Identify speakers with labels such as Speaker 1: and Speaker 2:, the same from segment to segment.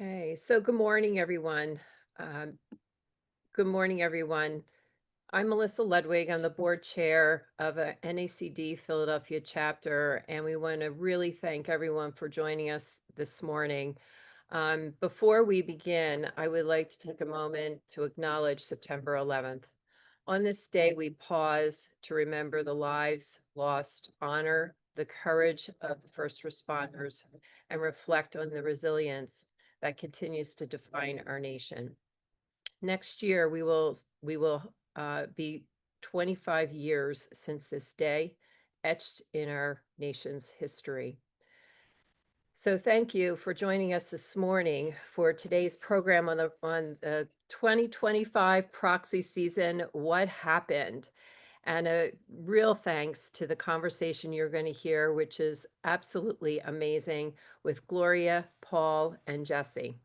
Speaker 1: Okay, so good morning, everyone. Um, Good morning, everyone. I'm Melissa Ludwig. I'm the board chair of a NACD Philadelphia chapter, and we want to really thank everyone for joining us this morning. Before we begin, I would like to take a moment to acknowledge September 11th. On this day, we pause to remember the lives lost, honor the courage of the first responders, and reflect on the resilience that continues to define our nation. Next year, we will be 25 years since this day, etched in our nation's history. So thank you for joining us this morning for today's program on the 2025 proxy season, What Happened? And a real thanks to the conversation you're going to hear, which is absolutely amazing, with Gloria, Paul, and Jesse.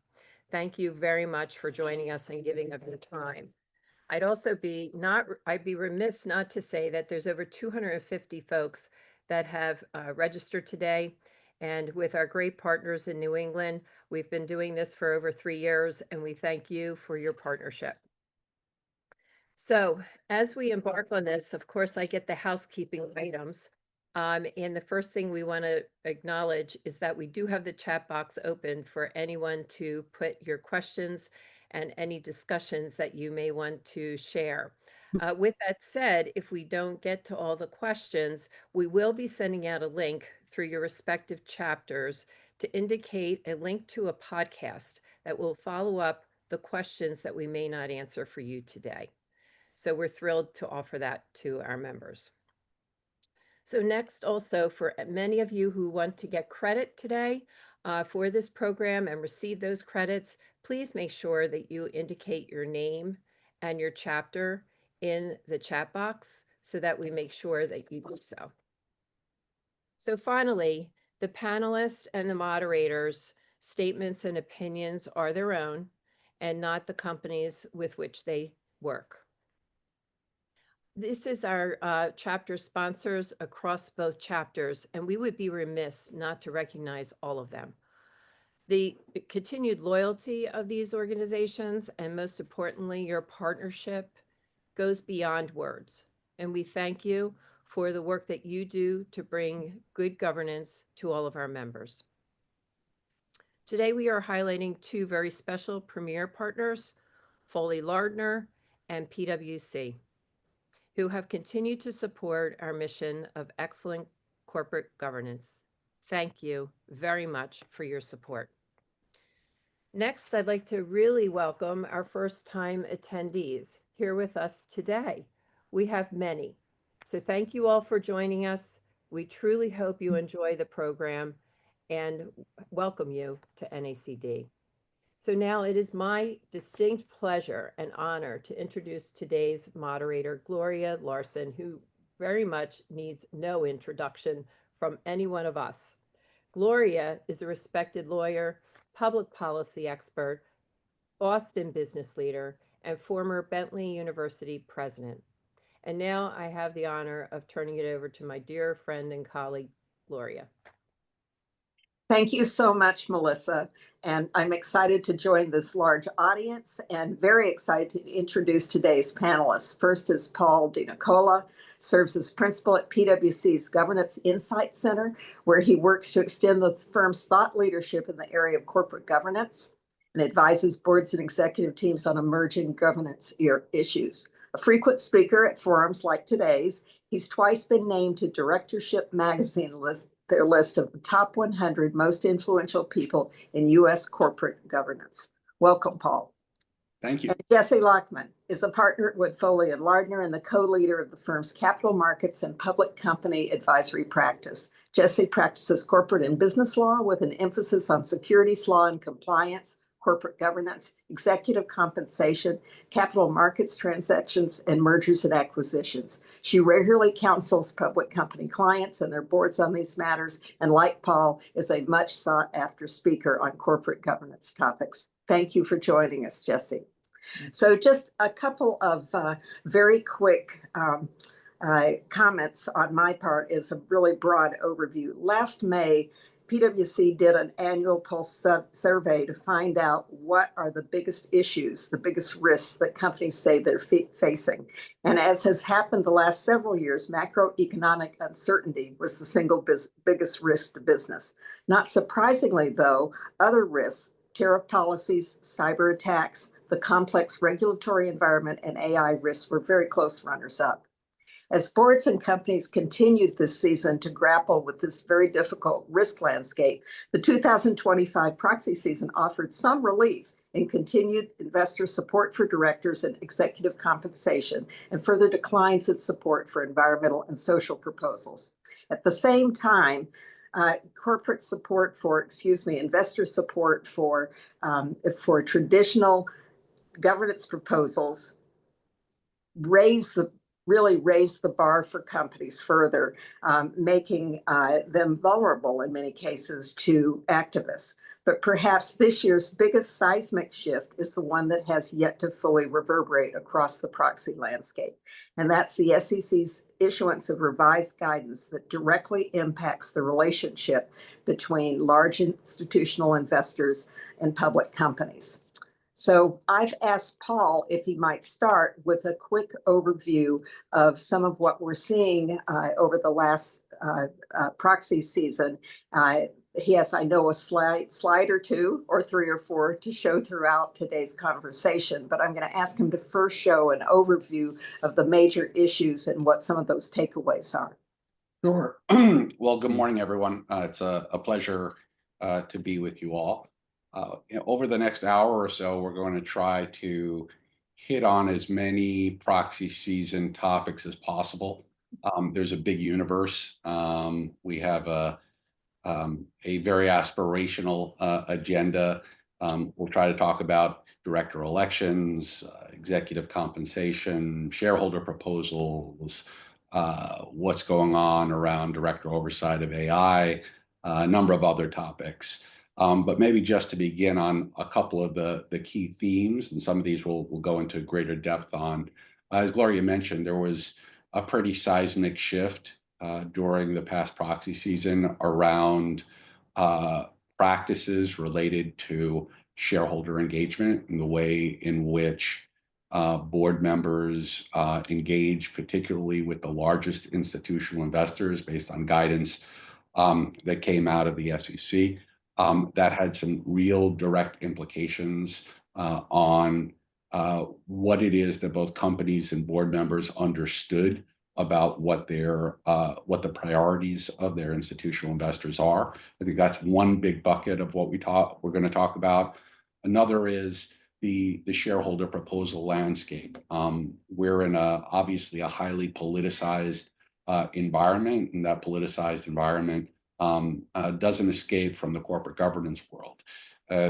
Speaker 1: Thank you very much for joining us and giving of your time. I'd be remiss not to say that there's over 250 folks that have registered today. And with our great partners in New England, we've been doing this for over 3 years, and we thank you for your partnership. So as we embark on this, of course, I get the housekeeping items. And the first thing we want to acknowledge is that we do have the chat box open for anyone to put your questions and any discussions that you may want to share. With that said, if we don't get to all the questions, we will be sending out a link through your respective chapters to indicate a link to a podcast that will follow up the questions that we may not answer for you today. So we're thrilled to offer that to our members. So next, also for many of you who want to get credit today for this program and receive those credits, please make sure that you indicate your name and your chapter in the chat box so that we make sure that you do so. So finally, the panelists and the moderators' statements and opinions are their own and not the companies with which they work. This is our chapter sponsors across both chapters, and we would be remiss not to recognize all of them. The continued loyalty of these organizations, and most importantly, your partnership, goes beyond words. And we thank you for the work that you do to bring good governance to all of our members. Today, we are highlighting two very special premier partners, Foley Lardner and PwC, who have continued to support our mission of excellent corporate governance. Thank you very much for your support. Next, I'd like to really welcome our first-time attendees here with us today. We have many. So thank you all for joining us. We truly hope you enjoy the program and welcome you to NACD. So now it is my distinct pleasure and honor to introduce today's moderator, Gloria Larson, who very much needs no introduction from any one of us. Gloria is a respected lawyer, public policy expert, Boston business leader, and former Bentley University president. And now I have the honor of turning it over to my dear friend and colleague, Gloria.
Speaker 2: Thank you so much, Melissa. And I'm excited to join this large audience and very excited to introduce today's panelists. First is Paul DiNicola, serves as principal at PwC's Governance Insight Center, where he works to extend the firm's thought leadership in the area of corporate governance and advises boards and executive teams on emerging governance issues. A frequent speaker at forums like today's, he's twice been named to Directorship Magazine their list of the top 100 most influential people in U.S. corporate governance. Welcome, Paul.
Speaker 3: Thank you.
Speaker 2: And Jesse Lockman is a partner with Foley and Lardner and the co-leader of the firm's capital markets and public company advisory practice. Jesse practices corporate and business law with an emphasis on securities law and compliance, corporate governance, executive compensation, capital markets transactions, and mergers and acquisitions. She regularly counsels public company clients and their boards on these matters, and like Paul, is a much sought after speaker on corporate governance topics. Thank you for joining us, Jesse. So just a couple of very quick comments on my part is a really broad overview. Last May, PwC did an annual pulse survey to find out what are the biggest issues, the biggest risks that companies say they're facing. And as has happened the last several years, macroeconomic uncertainty was the single biggest risk to business. Not surprisingly, though, other risks, tariff policies, cyber attacks, the complex regulatory environment, and AI risks were very close runners-up. As boards and companies continued this season to grapple with this very difficult risk landscape, the 2025 proxy season offered some relief in continued investor support for directors and executive compensation and further declines in support for environmental and social proposals. At the same time, investor support for traditional governance proposals really raised the bar for companies further, making them vulnerable in many cases to activists. But perhaps this year's biggest seismic shift is the one that has yet to fully reverberate across the proxy landscape. And that's the SEC's issuance of revised guidance that directly impacts the relationship between large institutional investors and public companies. So I've asked Paul if he might start with a quick overview of some of what we're seeing over the last proxy season. He has, I know, a slide or two or three or four to show throughout today's conversation, but I'm going to ask him to first show an overview of the major issues and what some of those takeaways are.
Speaker 3: Sure. Well, good morning, everyone. It's a pleasure to be with you all. Over the next hour or so, we're going to try to hit on as many proxy season topics as possible. There's a big universe. We have a very aspirational agenda. We'll try to talk about director elections, executive compensation, shareholder proposals, what's going on around director oversight of AI, a number of other topics. But maybe just to begin on a couple of the key themes, and some of these we'll go into greater depth on. As Gloria mentioned, there was a pretty seismic shift during the past proxy season around practices related to shareholder engagement and the way in which board members engage, particularly with the largest institutional investors, based on guidance that came out of the SEC. That had some real direct implications on what it is that both companies and board members understood about what the priorities of their institutional investors are. I think that's one big bucket of what we're going to talk about. Another is the shareholder proposal landscape. We're in obviously a highly politicized environment, and that politicized environment doesn't escape from the corporate governance world.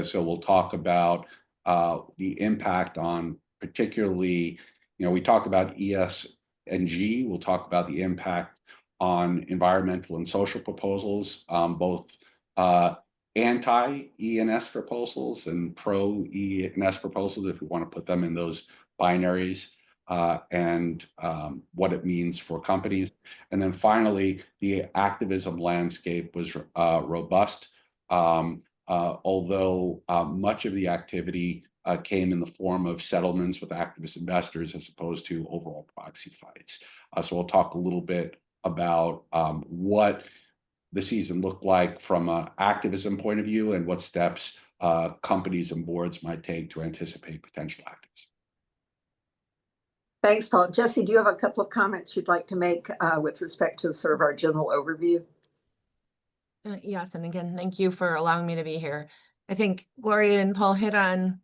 Speaker 3: So we'll talk about the impact on particularly, we talk about ESG, we'll talk about the impact on environmental and social proposals, both anti-E&S proposals and pro-E&S proposals, if we want to put them in those binaries, and what it means for companies. And then finally, the activism landscape was robust, although much of the activity came in the form of settlements with activist investors as opposed to overall proxy fights. So we'll talk a little bit about what the season looked like from an activism point of view and what steps companies and boards might take to anticipate potential activism.
Speaker 2: Thanks, Paul. Jesse, do you have a couple of comments you'd like to make with respect to sort of our general overview?
Speaker 4: Yes, and again, thank you for allowing me to be here. I think Gloria and Paul hit on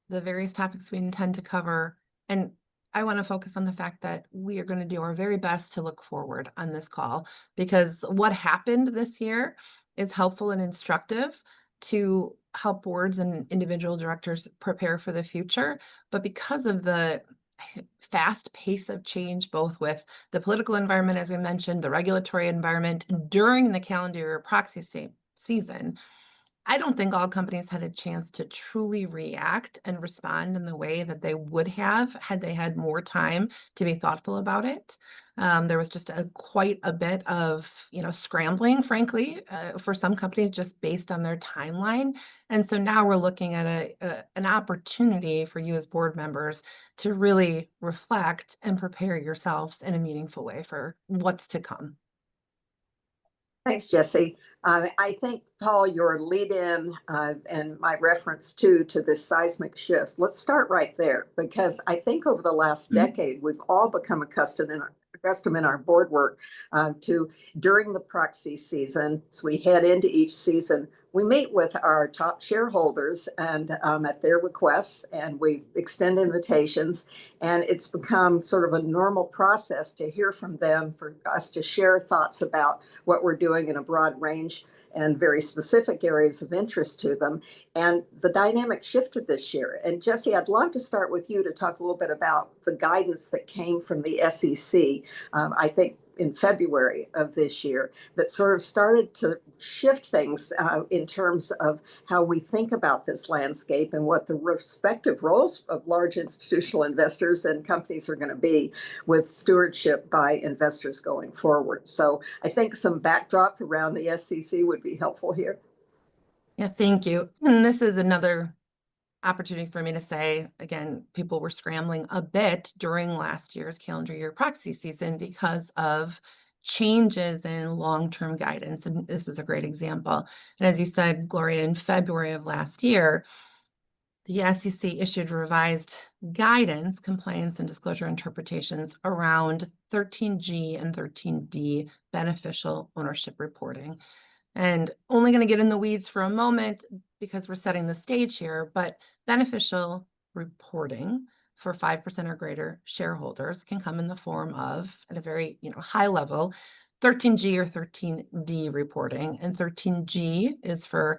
Speaker 4: the various topics we intend to cover, and I want to focus on the fact that we are going to do our very best to look forward on this call, because what happened this year is helpful and instructive to help boards and individual directors prepare for the future. But because of the fast pace of change, both with the political environment, as we mentioned, the regulatory environment during the calendar year proxy season, I don't think all companies had a chance to truly react and respond in the way that they would have had they had more time to be thoughtful about it. There was just quite a bit of, scrambling, frankly, for some companies just based on their timeline. And so now we're looking at an opportunity for you as board members to really reflect and prepare yourselves in a meaningful way for what's to come.
Speaker 2: Thanks, Jesse. I think, Paul, your lead in and my reference to this seismic shift, let's start right there, because I think over the last decade, we've all become accustomed in our board work to, during the proxy season, as we head into each season, we meet with our top shareholders and at their requests, and we extend invitations. And it's become sort of a normal process to hear from them, for us to share thoughts about what we're doing in a broad range and very specific areas of interest to them. And the dynamic shifted this year. And Jesse, I'd love to start with you to talk a little bit about the guidance that came from the SEC. I think in February of this year, that sort of started to shift things in terms of how we think about this landscape and what the respective roles of large institutional investors and companies are going to be with stewardship by investors going forward. So I think some backdrop around the SEC would be helpful here.
Speaker 4: Yeah, thank you. And this is another opportunity for me to say, again, people were scrambling a bit during last year's calendar year proxy season because of changes in long-term guidance. And this is a great example. And as you said, Gloria, in February of last year, the SEC issued revised guidance, compliance and disclosure interpretations around 13G and 13D beneficial ownership reporting. And only going to get in the weeds for a moment because we're setting the stage here, but beneficial reporting for 5% or greater shareholders can come in the form of, at a very high level, 13G or 13D reporting. And 13G is for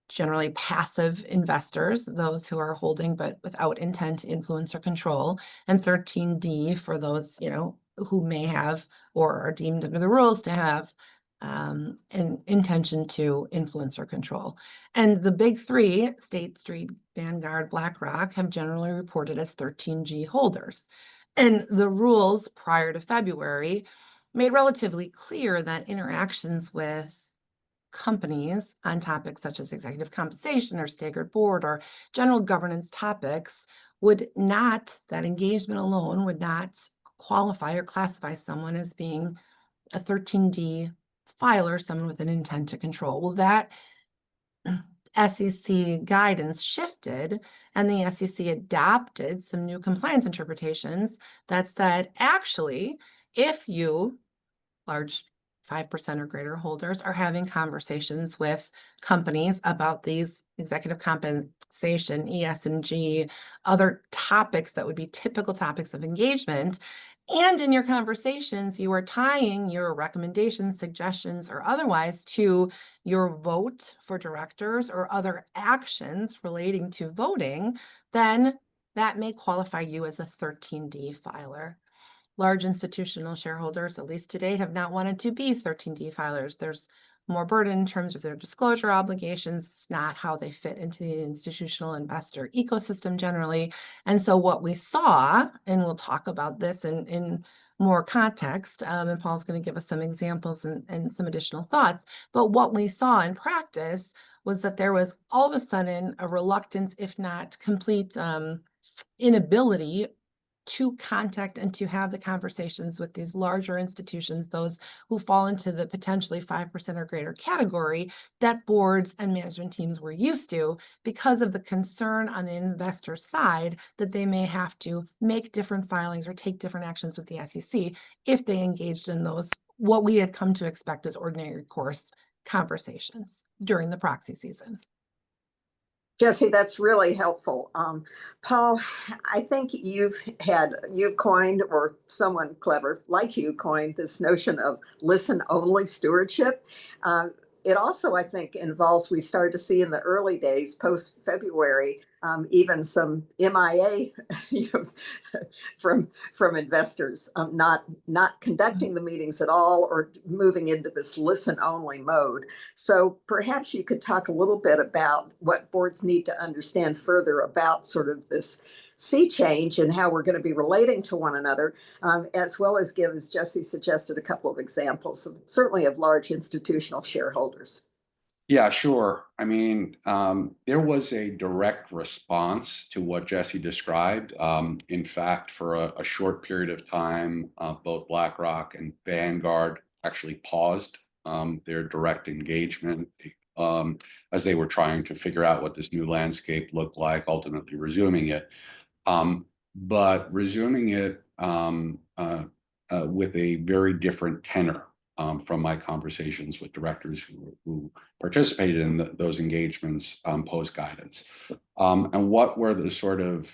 Speaker 4: generally passive investors, those who are holding but without intent to influence or control, and 13D for those who may have or are deemed under the rules to have an intention to influence or control. And the big three, State Street, Vanguard, BlackRock, have generally reported as 13G holders. And the rules prior to February made relatively clear that interactions with companies on topics such as executive compensation or staggered board or general governance topics that engagement alone would not qualify or classify someone as being a 13D filer, someone with an intent to control. Well, that SEC guidance shifted, and the SEC adopted some new compliance interpretations that said, actually, if you, large 5% or greater holders, are having conversations with companies about these executive compensation, ESG, other topics that would be typical topics of engagement, and in your conversations, you are tying your recommendations, suggestions, or otherwise to your vote for directors or other actions relating to voting, then that may qualify you as a 13D filer. Large institutional shareholders, at least to date, have not wanted to be 13D filers. There's more burden in terms of their disclosure obligations. It's not how they fit into the institutional investor ecosystem generally. And so what we saw, and we'll talk about this in more context, and Paul's going to give us some examples and some additional thoughts, but what we saw in practice was that there was all of a sudden a reluctance, if not complete inability, to contact and to have the conversations with these larger institutions, those who fall into the potentially 5% or greater category that boards and management teams were used to, because of the concern on the investor side that they may have to make different filings or take different actions with the SEC if they engaged in those, what we had come to expect as ordinary course conversations during the proxy season.
Speaker 2: Jesse, that's really helpful. Paul, I think you've coined, or someone clever like you coined, this notion of listen-only stewardship. it also, I think, involves, we started to see in the early days, post-February, even some MIA you know, from investors, not conducting the meetings at all or moving into this listen-only mode. So perhaps you could talk a little bit about what boards need to understand further about sort of this sea change and how we're going to be relating to one another, as well as give, as Jesse suggested, a couple of examples, certainly of large institutional shareholders.
Speaker 3: Yeah, sure. I mean, there was a direct response to what Jesse described. In fact, for a short period of time, both BlackRock and Vanguard actually paused their direct engagement as they were trying to figure out what this new landscape looked like, ultimately resuming it. But resuming it with a very different tenor from my conversations with directors who participated in those engagements post guidance. And what were the sort of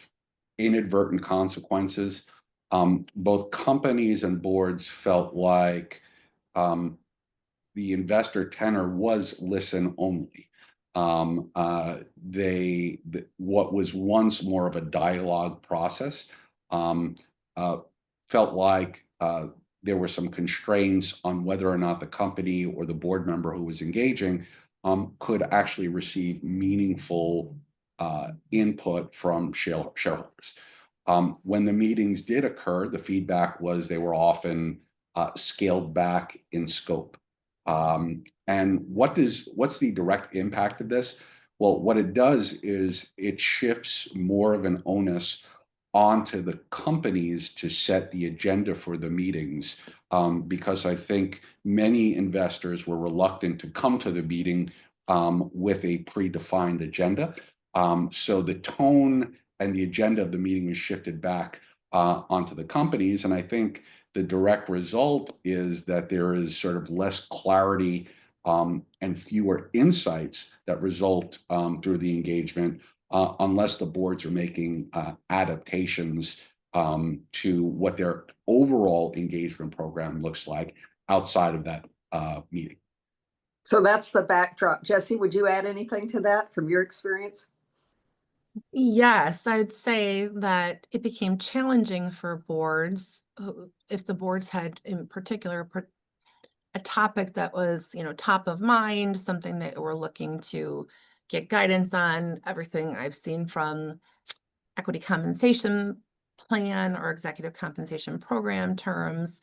Speaker 3: inadvertent consequences? Both companies and boards felt like the investor tenor was listen only. What was once more of a dialogue process felt like there were some constraints on whether or not the company or the board member who was engaging could actually receive meaningful input from shareholders. When the meetings did occur, the feedback was they were often scaled back in scope. And what's the direct impact of this? Well, what it does is it shifts more of an onus onto the companies to set the agenda for the meetings, because I think many investors were reluctant to come to the meeting with a predefined agenda. So the tone and the agenda of the meeting was shifted back onto the companies. And I think the direct result is that there is sort of less clarity and fewer insights that result through the engagement, unless the boards are making adaptations to what their overall engagement program looks like outside of that meeting.
Speaker 2: So that's the backdrop. Jesse, would you add anything to that from your experience?
Speaker 4: Yes, I'd say that it became challenging for boards if the boards had in particular a topic that was, top of mind, something that we're looking to get guidance on. Everything I've seen from equity compensation plan or executive compensation program terms,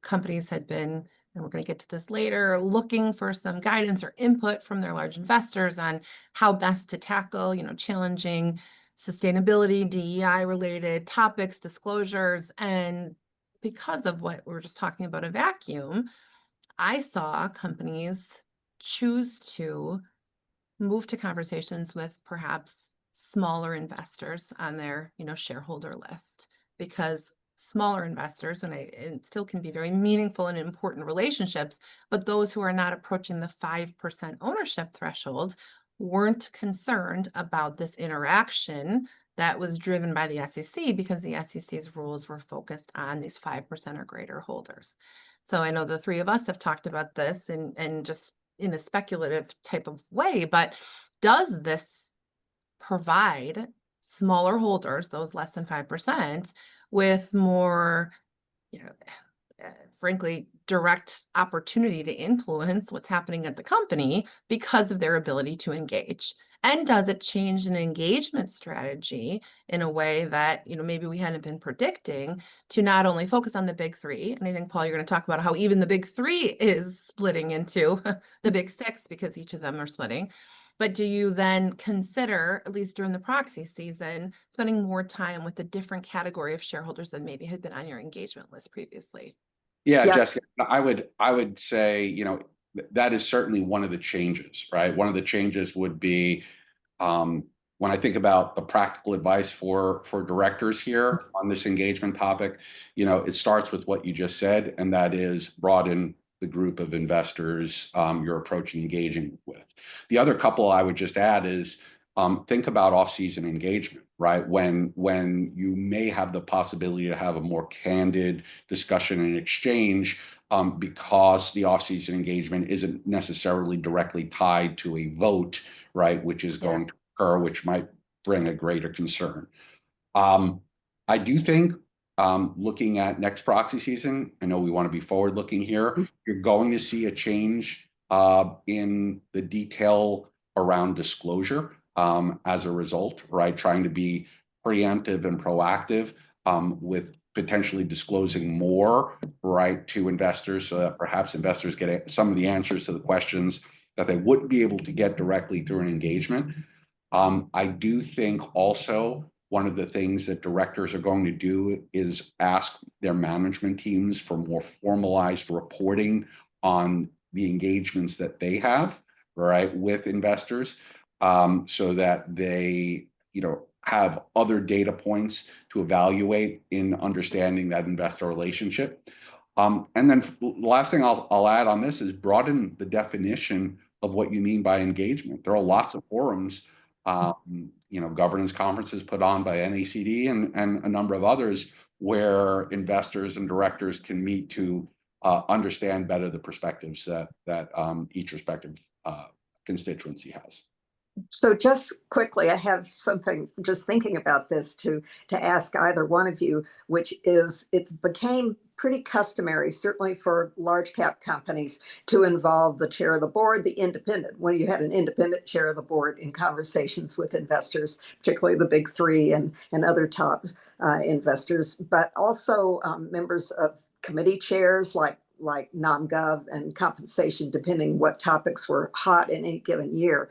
Speaker 4: companies had been, and we're going to get to this later, looking for some guidance or input from their large investors on how best to tackle, challenging sustainability, DEI related topics, disclosures. And because of what we were just talking about, a vacuum, I saw companies choose to move to conversations with perhaps smaller investors on their, shareholder list, because smaller investors, and it still can be very meaningful and important relationships, but those who are not approaching the 5% ownership threshold weren't concerned about this interaction that was driven by the SEC, because the SEC's rules were focused on these 5% or greater holders. So I know the three of us have talked about this and just in a speculative type of way, but does this provide smaller holders, those less than 5%, with more, frankly, direct opportunity to influence what's happening at the company because of their ability to engage? And does it change an engagement strategy in a way that, maybe we hadn't been predicting, to not only focus on the big three? And I think, Paul, you're going to talk about how even the big three is splitting into the big six because each of them are splitting. But do you then consider, at least during the proxy season, spending more time with a different category of shareholders than maybe had been on your engagement list previously?
Speaker 3: Yeah,
Speaker 2: Yeah.
Speaker 3: Jessica, I would say, that is certainly one of the changes, right? One of the changes would be when I think about the practical advice for directors here on this engagement topic, it starts with what you just said, and that is broaden the group of investors you're approaching engaging with. The other couple I would just add is think about off-season engagement, right? When you may have the possibility to have a more candid discussion and exchange because the off-season engagement isn't necessarily directly tied to a vote, right, which is going to occur, which might bring a greater concern. I do think looking at next proxy season, I know we want to be forward-looking here, you're going to see a change in the detail around disclosure as a result, right? Trying to be preemptive and proactive with potentially disclosing more, right, to investors so that perhaps investors get some of the answers to the questions that they wouldn't be able to get directly through an engagement. I do think also one of the things that directors are going to do is ask their management teams for more formalized reporting on the engagements that they have, right, with investors, so that they, have other data points to evaluate in understanding that investor relationship. And then the last thing I'll add on this is broaden the definition of what you mean by engagement. There are lots of forums, governance conferences put on by NACD and a number of others where investors and directors can meet to understand better the perspectives that each respective constituency has.
Speaker 2: So just quickly, I have something just thinking about this to ask either one of you, which is it became pretty customary, certainly for large cap companies, to involve the chair of the board, the independent, when you had an independent chair of the board in conversations with investors, particularly the big three and other top investors, but also members of committee chairs like NomGov and compensation, depending what topics were hot in any given year.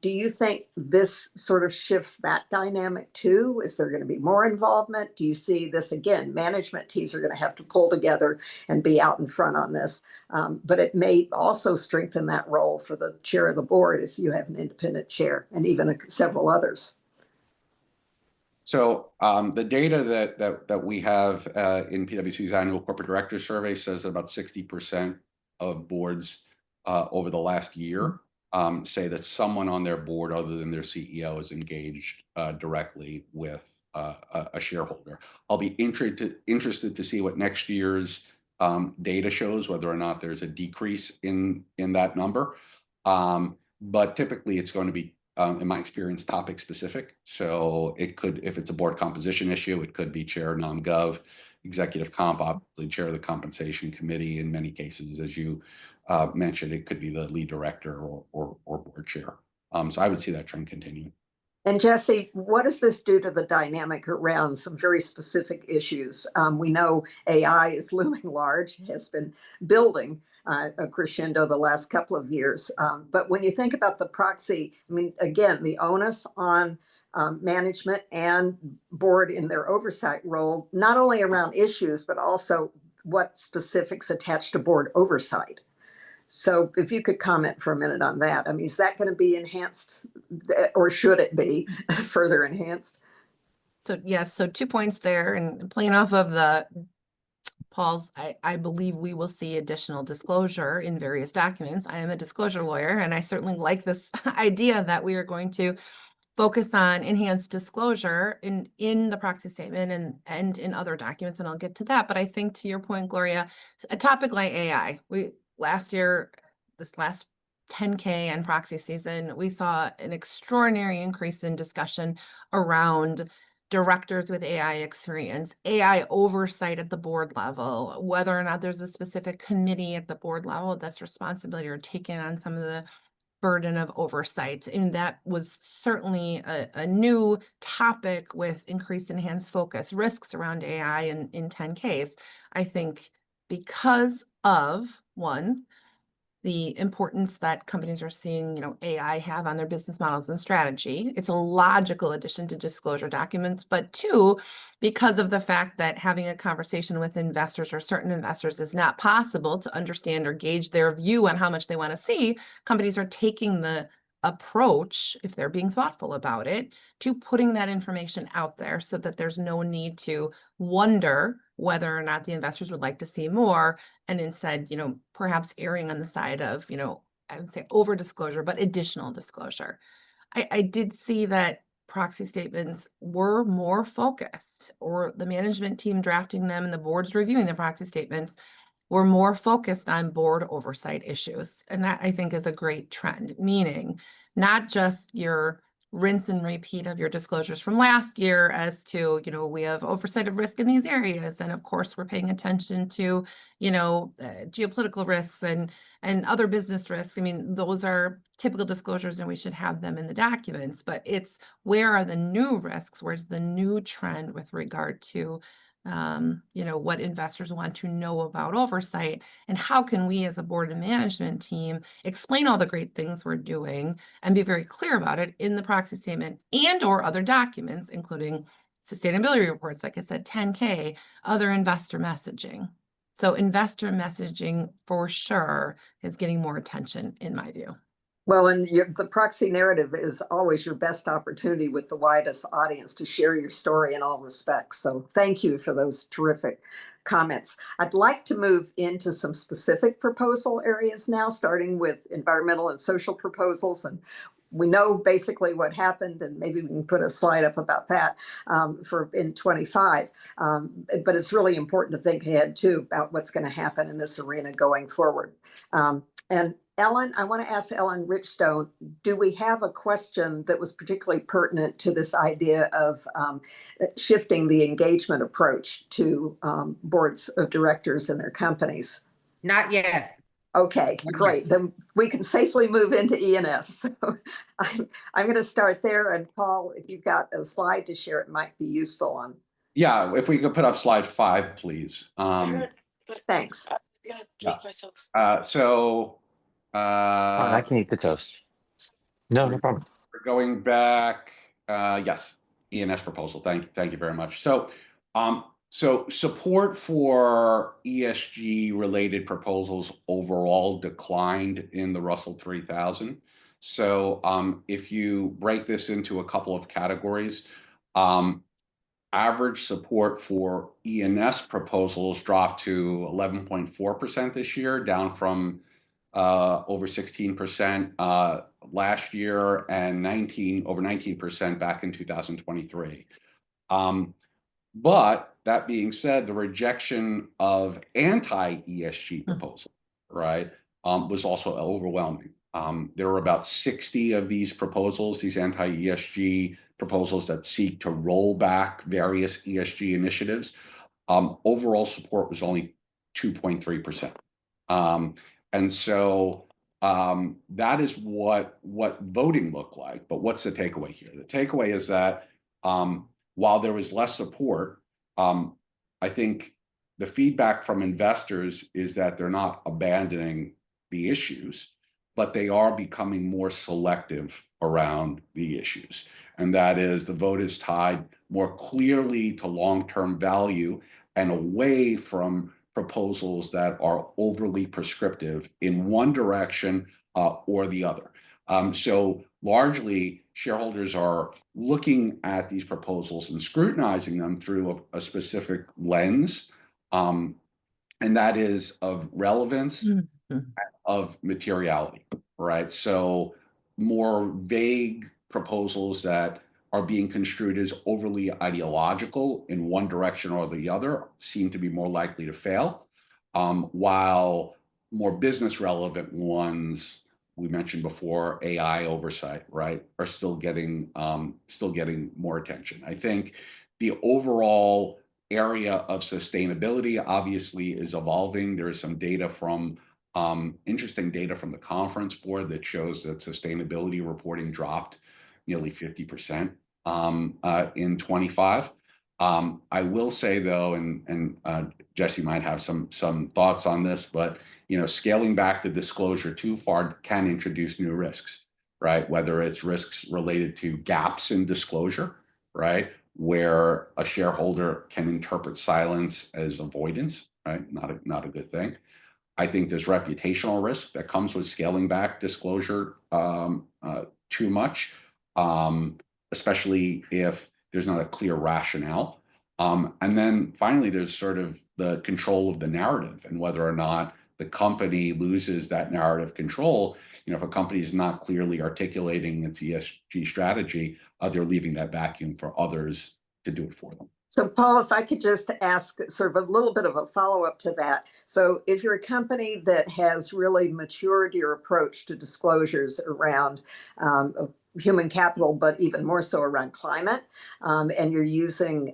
Speaker 2: Do you think this sort of shifts that dynamic too? Is there going to be more involvement? Do you see this again? Management teams are going to have to pull together and be out in front on this. But it may also strengthen that role for the chair of the board if you have an independent chair and even several others.
Speaker 3: So the data that we have in PwC's annual corporate director survey says that about 60% of boards over the last year say that someone on their board other than their CEO is engaged directly with a shareholder. I'll be interested to see what next year's data shows, whether or not there's a decrease in that number. But typically it's going to be, in my experience, topic specific. So it could, if it's a board composition issue, it could be chair non-gov, executive comp, obviously chair of the compensation committee. In many cases, as you mentioned, it could be the lead director or board chair. So I would see that trend continue.
Speaker 2: And Jesse, what does this do to the dynamic around some very specific issues? We know AI is looming large, has been building a crescendo the last couple of years. But when you think about the proxy, I mean, again, the onus on management and board in their oversight role, not only around issues, but also what specifics attach to board oversight. So if you could comment for a minute on that. I mean, is that going to be enhanced or should it be further enhanced?
Speaker 4: So yes, so 2 points there, and playing off of Paul's, I believe we will see additional disclosure in various documents. I am a disclosure lawyer, and I certainly like this idea that we are going to focus on enhanced disclosure in the proxy statement and in other documents, and I'll get to that. But I think to your point, Gloria, a topic like AI, last year, this last 10K and proxy season, we saw an extraordinary increase in discussion around directors with AI experience, AI oversight at the board level, whether or not there's a specific committee at the board level that's responsibility or taken on some of the burden of oversight. And that was certainly a new topic with increased enhanced focus, risks around AI in 10Ks. I think because of, one, the importance that companies are seeing, AI have on their business models and strategy. It's a logical addition to disclosure documents. But two, because of the fact that having a conversation with investors or certain investors is not possible to understand or gauge their view on how much they want to see, companies are taking the approach, if they're being thoughtful about it, to putting that information out there so that there's no need to wonder whether or not the investors would like to see more, and instead, perhaps erring on the side of, I would say over disclosure, but additional disclosure. I did see that proxy statements were more focused, or the management team drafting them and the boards reviewing the proxy statements we're more focused on board oversight issues. And that I think is a great trend, meaning not just your rinse and repeat of your disclosures from last year as to, we have oversight of risk in these areas. And of course, we're paying attention to, geopolitical risks and other business risks. I mean, those are typical disclosures and we should have them in the documents, but it's where are the new risks? Where's the new trend with regard to, what investors want to know about oversight, and how can we as a board and management team explain all the great things we're doing and be very clear about it in the proxy statement and or other documents, including sustainability reports, like I said, 10K, other investor messaging. So investor messaging for sure is getting more attention in my view.
Speaker 2: Well, and the proxy narrative is always your best opportunity with the widest audience to share your story in all respects. So thank you for those terrific comments. I'd like to move into some specific proposal areas now, starting with environmental and social proposals. And we know basically what happened, and maybe we can put a slide up about that for in 25. But it's really important to think ahead too about what's going to happen in this arena going forward. And Ellen, I want to ask Ellen Richstone, do we have a question that was particularly pertinent to this idea of shifting the engagement approach to boards of directors and their companies?
Speaker 5: Not yet.
Speaker 2: Okay, great. Then we can safely move into E&S. So I'm going to start there. And Paul, if you've got a slide to share, it might be useful on.
Speaker 3: Yeah, if we could put up slide 5, please.
Speaker 2: Thanks.
Speaker 6: I can eat the toast. No problem.
Speaker 3: We're going back. Yes, E&S proposal. Thank you very much. So support for ESG related proposals overall declined in the Russell 3000. So if you break this into a couple of categories, average support for E&S proposals dropped to 11.4% this year, down from over 16% last year and over 19% back in 2023. But that being said, the rejection of anti-ESG proposals, right, was also overwhelming. There were about 60 of these proposals, these anti-ESG proposals that seek to roll back various ESG initiatives. Overall support was only 2.3%. And so that is what voting looked like. But what's the takeaway here? The takeaway is that while there was less support, I think the feedback from investors is that they're not abandoning the issues, but they are becoming more selective around the issues. And that is the vote is tied more clearly to long-term value and away from proposals that are overly prescriptive in one direction or the other. So largely, shareholders are looking at these proposals and scrutinizing them through a specific lens, and that is of relevance, of materiality, right? So more vague proposals that are being construed as overly ideological in one direction or the other seem to be more likely to fail, while more business relevant ones, we mentioned before, AI oversight, right, are still getting more attention. I think the overall area of sustainability obviously is evolving. There is some data from interesting data from the Conference Board that shows that sustainability reporting dropped nearly 50% in 25. I will say though, and Jesse might have some thoughts on this, but scaling back the disclosure too far can introduce new risks, right? Whether it's risks related to gaps in disclosure, right, where a shareholder can interpret silence as avoidance, right? Not a good thing. I think there's reputational risk that comes with scaling back disclosure too much, especially if there's not a clear rationale. And then finally, there's sort of the control of the narrative and whether or not the company loses that narrative control. If a company is not clearly articulating its ESG strategy, they're leaving that vacuum for others to do it for them.
Speaker 2: So Paul, if I could just ask sort of a little bit of a follow-up to that. So if you're a company that has really matured your approach to disclosures around human capital, but even more so around climate, and you're using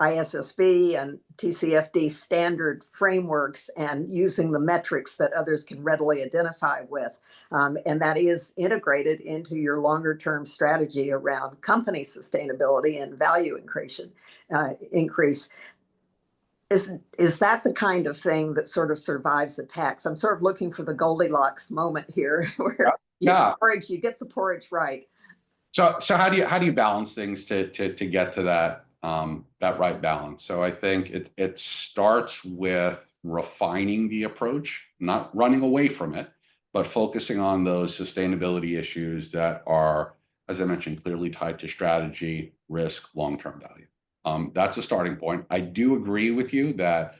Speaker 2: ISSB and TCFD standard frameworks and using the metrics that others can readily identify with. And that is integrated into your longer term strategy around company sustainability and value increase. Is that the kind of thing that sort of survives attacks? I'm sort of looking for the Goldilocks moment here where you get the porridge right.
Speaker 3: So how do you balance things to get to that that right balance? So I think it starts with refining the approach, not running away from it, but focusing on those sustainability issues that are, as I mentioned, clearly tied to strategy, risk, long-term value. That's a starting point. I do agree with you that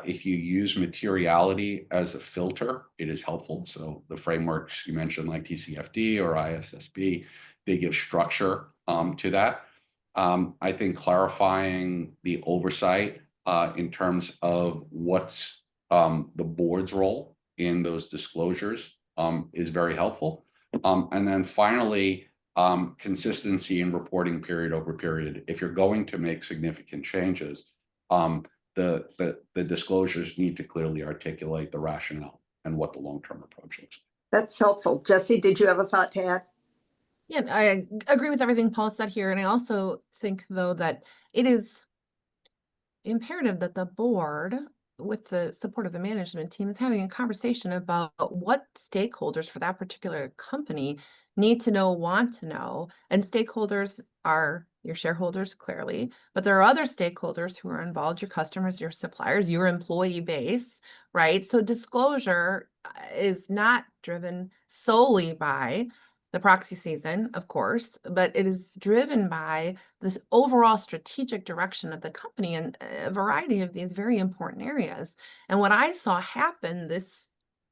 Speaker 3: if you use materiality as a filter, it is helpful. So the frameworks you mentioned, like TCFD or ISSB, they give structure to that. I think clarifying the oversight in terms of what's the board's role in those disclosures is very helpful. And then finally, consistency in reporting period over period. If you're going to make significant changes, the disclosures need to clearly articulate the rationale and what the long-term approach looks like.
Speaker 2: That's helpful. Jesse, did you have a thought to add?
Speaker 4: Yeah, I agree with everything Paul said here. And I also think, though, that it is imperative that the board, with the support of the management team, is having a conversation about what stakeholders for that particular company need to know, want to know. And stakeholders are your shareholders, clearly, but there are other stakeholders who are involved, your customers, your suppliers, your employee base, right? So disclosure is not driven solely by the proxy season, of course, but it is driven by this overall strategic direction of the company in a variety of these very important areas. And what I saw happen this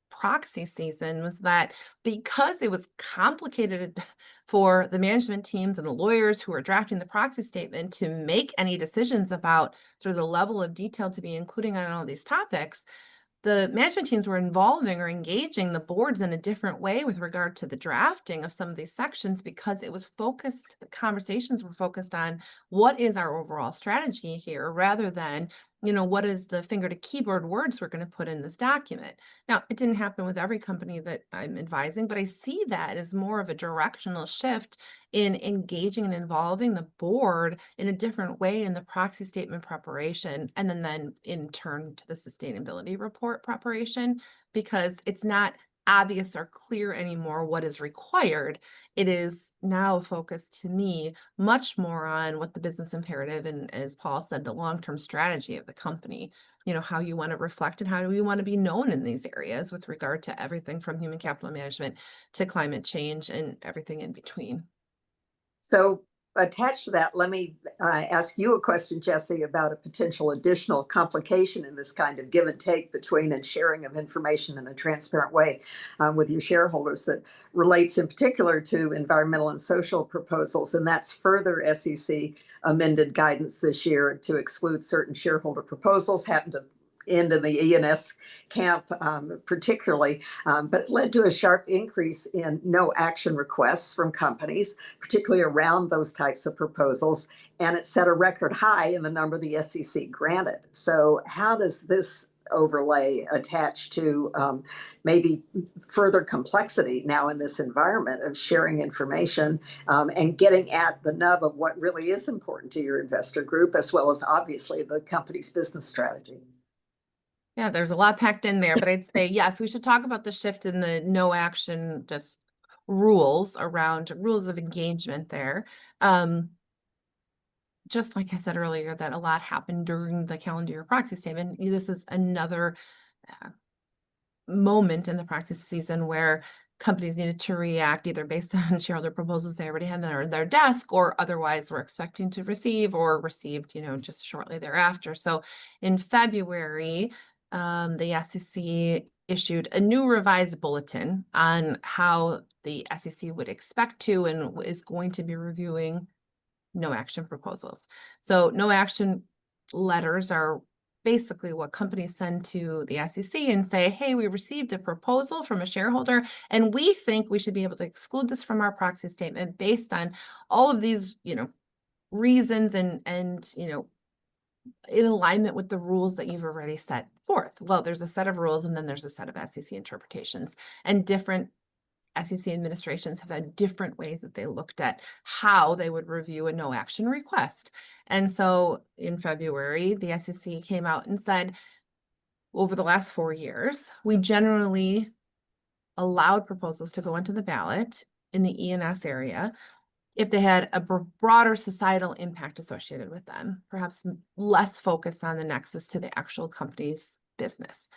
Speaker 4: proxy season was that because it was complicated for the management teams and the lawyers who are drafting the proxy statement to make any decisions about sort of the level of detail to be including on all these topics, the management teams were involving or engaging the boards in a different way with regard to the drafting of some of these sections, because it was focused, the conversations were focused on what is our overall strategy here, rather than, what is the finger to keyboard words we're going to put in this document. Now, it didn't happen with every company that I'm advising, but I see that as more of a directional shift in engaging and involving the board in a different way in the proxy statement preparation, and then in turn to the sustainability report preparation, because it's not obvious or clear anymore what is required. It is now focused, to me, much more on what the business imperative and, as Paul said, the long-term strategy of the company, how you want to reflect and how do you want to be known in these areas with regard to everything from human capital management to climate change and everything in between.
Speaker 2: So attached to that, let me ask you a question, Jesse, about a potential additional complication in this kind of give and take between and sharing of information in a transparent way with your shareholders that relates in particular to environmental and social proposals. And that's further SEC amended guidance this year to exclude certain shareholder proposals, happened to end in the E&S camp particularly, but led to a sharp increase in no action requests from companies, particularly around those types of proposals. And it set a record high in the number the SEC granted. So how does this overlay attach to maybe further complexity now in this environment of sharing information and getting at the nub of what really is important to your investor group, as well as obviously the company's business strategy?
Speaker 4: Yeah, there's a lot packed in there, but I'd say, yes, we should talk about the shift in the no action, just rules around rules of engagement there. Just like I said earlier, that a lot happened during the calendar year proxy statement. This is another moment in the proxy season where companies needed to react either based on shareholder proposals they already had on their desk, or otherwise were expecting to receive or received, just shortly thereafter. So in February, the SEC issued a new revised bulletin on how the SEC would expect to and is going to be reviewing no action proposals. So no action letters are basically what companies send to the SEC and say, hey, we received a proposal from a shareholder, and we think we should be able to exclude this from our proxy statement based on all of these, reasons and, in alignment with the rules that you've already set forth. Well, there's a set of rules and then there's a set of SEC interpretations, and different SEC administrations have had different ways that they looked at how they would review a no action request. And so in February, the SEC came out and said, over the last 4 years, we generally allowed proposals to go into the ballot in the E&S area if they had a broader societal impact associated with them, perhaps less focused on the nexus to the actual company's business.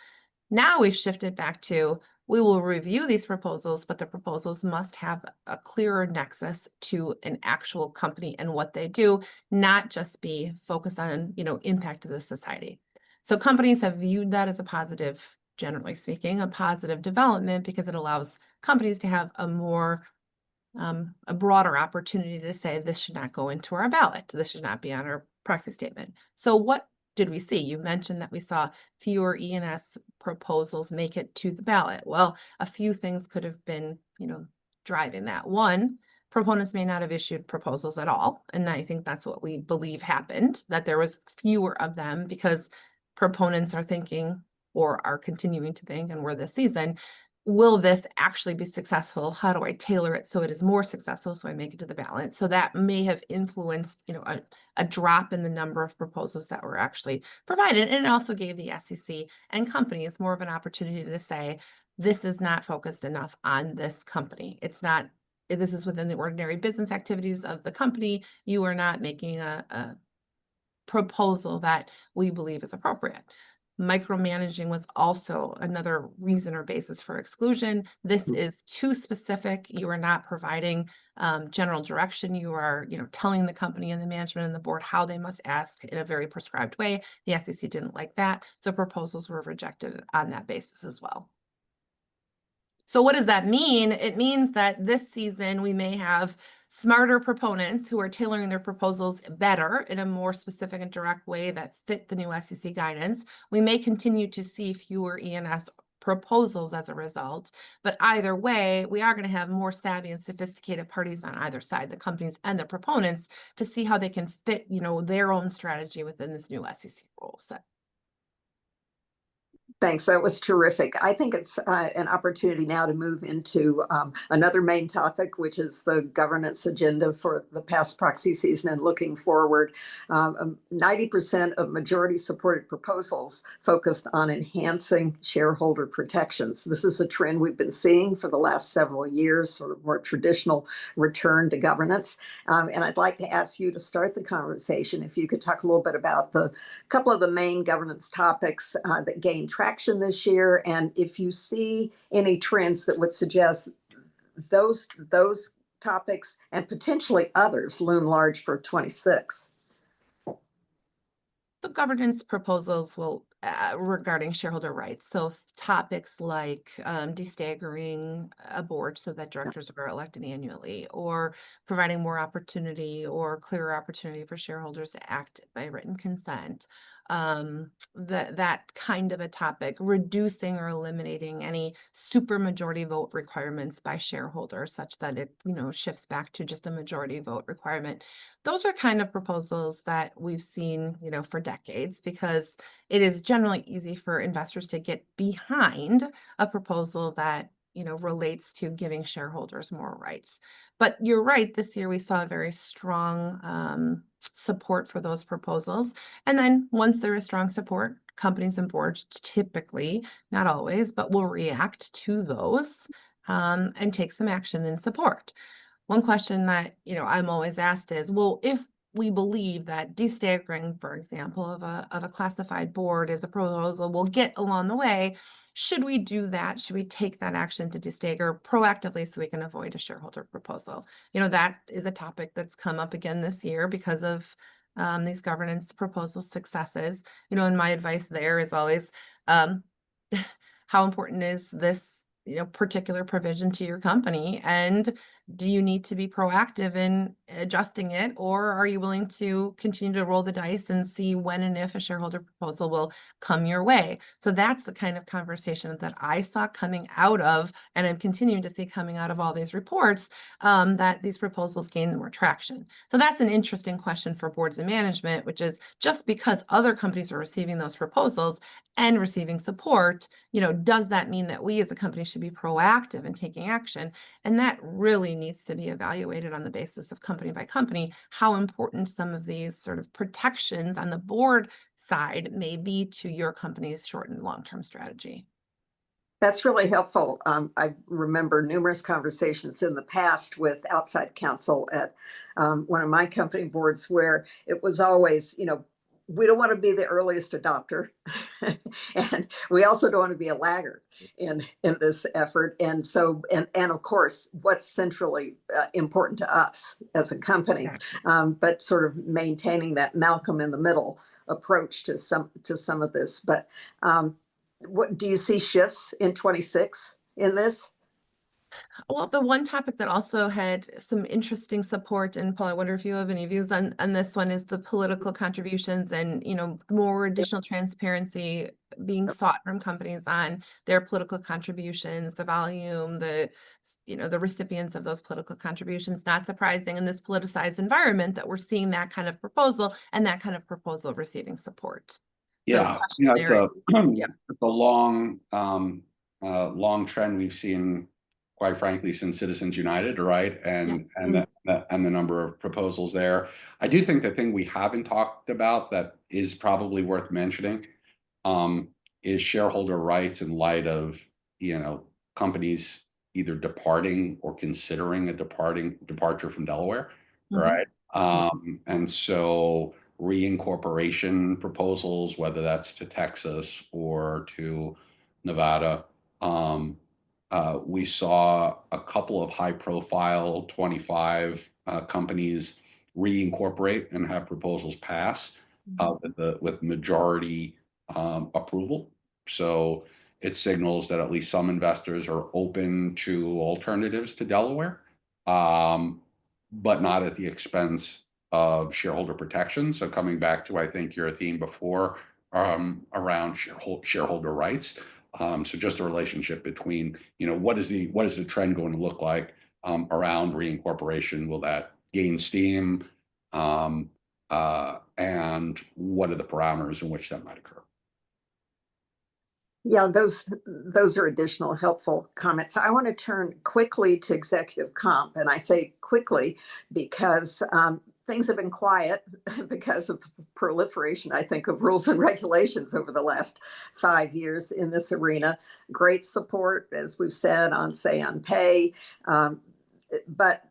Speaker 4: Now we've shifted back to, we will review these proposals, but the proposals must have a clearer nexus to an actual company and what they do, not just be focused on, impact to the society. So companies have viewed that as a positive, generally speaking, a positive development, because it allows companies to have a broader opportunity to say, this should not go into our ballot. This should not be on our proxy statement. So what did we see? You mentioned that we saw fewer E&S proposals make it to the ballot. Well, a few things could have been, driving that. One, proponents may not have issued proposals at all. And I think that's what we believe happened, that there was fewer of them because proponents are thinking, or are continuing to think, and we're this season, will this actually be successful? How do I tailor it so it is more successful so I make it to the ballot? So that may have influenced, a drop in the number of proposals that were actually provided. And it also gave the SEC and companies more of an opportunity to say, this is not focused enough on this company. It's not, this is within the ordinary business activities of the company. You are not making a proposal that we believe is appropriate. Micromanaging was also another reason or basis for exclusion. This is too specific. You are not providing general direction. You are, telling the company and the management and the board how they must ask in a very prescribed way. The SEC didn't like that, so proposals were rejected on that basis as well. So what does that mean? It means that this season we may have smarter proponents who are tailoring their proposals better in a more specific and direct way that fit the new SEC guidance. We may continue to see fewer E&S proposals as a result, but either way, we are going to have more savvy and sophisticated parties on either side, the companies and the proponents, to see how they can fit, their own strategy within this new SEC rule set.
Speaker 2: Thanks. That was terrific. I think it's an opportunity now to move into another main topic, which is the governance agenda for the past proxy season and looking forward. 90% of majority supported proposals focused on enhancing shareholder protections. This is a trend we've been seeing for the last several years, sort of more traditional return to governance. And I'd like to ask you to start the conversation. If you could talk a little bit about the couple of the main governance topics that gained traction this year, and if you see any trends that would suggest those topics and potentially others loom large for 26.
Speaker 4: The governance proposals will regarding shareholder rights. So topics like destaggering a board so that directors are elected annually, or providing more opportunity or clearer opportunity for shareholders to act by written consent. That kind of a topic, reducing or eliminating any supermajority vote requirements by shareholders such that it, shifts back to just a majority vote requirement. Those are kind of proposals that we've seen, for decades, because it is generally easy for investors to get behind a proposal that, relates to giving shareholders more rights. But you're right, this year we saw a very strong support for those proposals. And then once there is strong support, companies and boards typically, not always, but will react to those and take some action in support. One question that, I'm always asked is, well, if we believe that destaggering, for example, of a classified board is a proposal we'll get along the way, should we do that? Should we take that action to destagger proactively so we can avoid a shareholder proposal? That is a topic that's come up again this year because of these governance proposal successes. And my advice there is always, how important is this, particular provision to your company? And do you need to be proactive in adjusting it, or are you willing to continue to roll the dice and see when and if a shareholder proposal will come your way? So that's the kind of conversation that I saw coming out of, and I'm continuing to see coming out of all these reports, that these proposals gain more traction. So that's an interesting question for boards and management, which is just because other companies are receiving those proposals and receiving support, does that mean that we as a company should be proactive in taking action? And that really needs to be evaluated on the basis of company by company, how important some of these sort of protections on the board side may be to your company's short and long-term strategy.
Speaker 2: That's really helpful. I remember numerous conversations in the past with outside counsel at one of my company boards where it was always, we don't want to be the earliest adopter, and we also don't want to be a laggard in this effort. And so, and of course, what's centrally important to us as a company, but sort of maintaining that Malcolm in the middle approach to some of this. But what do you see shifts in 26 in this?
Speaker 4: Well, the one topic that also had some interesting support, and Paul, I wonder if you have any views on this one, is the political contributions and, more additional transparency being sought from companies on their political contributions, the volume, the recipients of those political contributions. Not surprising in this politicized environment that we're seeing that kind of proposal and that kind of proposal receiving support.
Speaker 3: Yeah,
Speaker 4: So
Speaker 3: it's a long trend we've seen, quite frankly, since Citizens United, right? And the number of proposals there. I do think the thing we haven't talked about that is probably worth mentioning is shareholder rights in light of companies either departing or considering a departure from Delaware, right? And so reincorporation proposals, whether that's to Texas or to Nevada. We saw a couple of high-profile 25 companies reincorporate and have proposals pass with majority approval. So it signals that at least some investors are open to alternatives to Delaware, but not at the expense of shareholder protection. So coming back to, I think, your theme before around shareholder rights. So just a relationship between, what is the trend going to look like around reincorporation? Will that gain steam? And what are the parameters in which that might occur?
Speaker 2: Yeah, those are additional helpful comments. I want to turn quickly to executive comp, and I say quickly because things have been quiet because of the proliferation, I think, of rules and regulations over the last 5 years in this arena. Great support, as we've said, on say on pay, but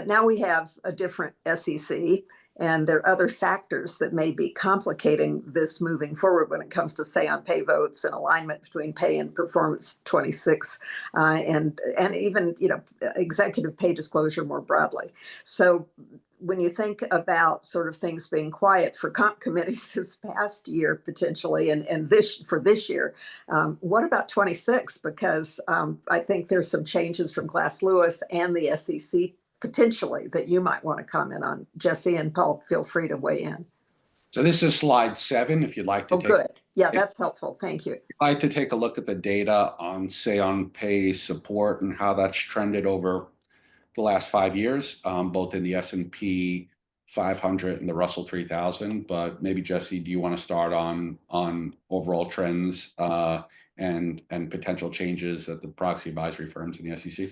Speaker 2: now we have a different SEC. And there are other factors that may be complicating this moving forward when it comes to say on pay votes and alignment between pay and performance 26 and even executive pay disclosure more broadly. So when you think about sort of things being quiet for comp committees this past year potentially and this year, what about 26? Because I think there's some changes from Glass Lewis and the SEC potentially that you might want to comment on. Jesse and Paul, feel free to weigh in.
Speaker 3: So this is slide 7, if you'd like to
Speaker 2: good. Yeah, that's helpful. Thank you.
Speaker 3: If you'd like to take a look at the data on say on pay support and how that's trended over the last 5 years, both in the S&P 500 and the Russell 3000. But maybe, Jesse, do you want to start on overall trends and potential changes at the proxy advisory firms in the SEC?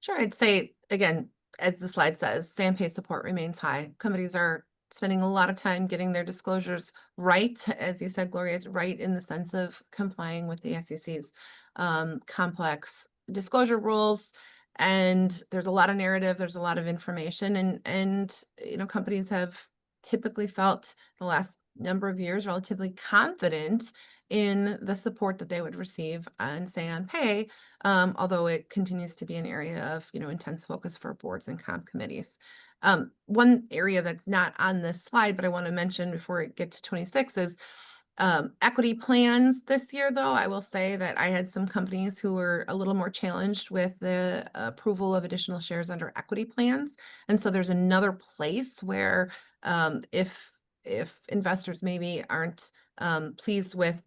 Speaker 4: Sure. I'd say, again, as the slide says, SAM pay support remains high. Companies are spending a lot of time getting their disclosures right, as you said, Gloria, right in the sense of complying with the SEC's complex disclosure rules. And there's a lot of narrative, there's a lot of information, and companies have typically felt the last number of years relatively confident in the support that they would receive on say on pay, although it continues to be an area of intense focus for boards and comp committees. One area that's not on this slide, but I want to mention before we get to 26 is Equity plans this year, though, I will say that I had some companies who were a little more challenged with the approval of additional shares under equity plans. And so there's another place where if investors maybe aren't pleased with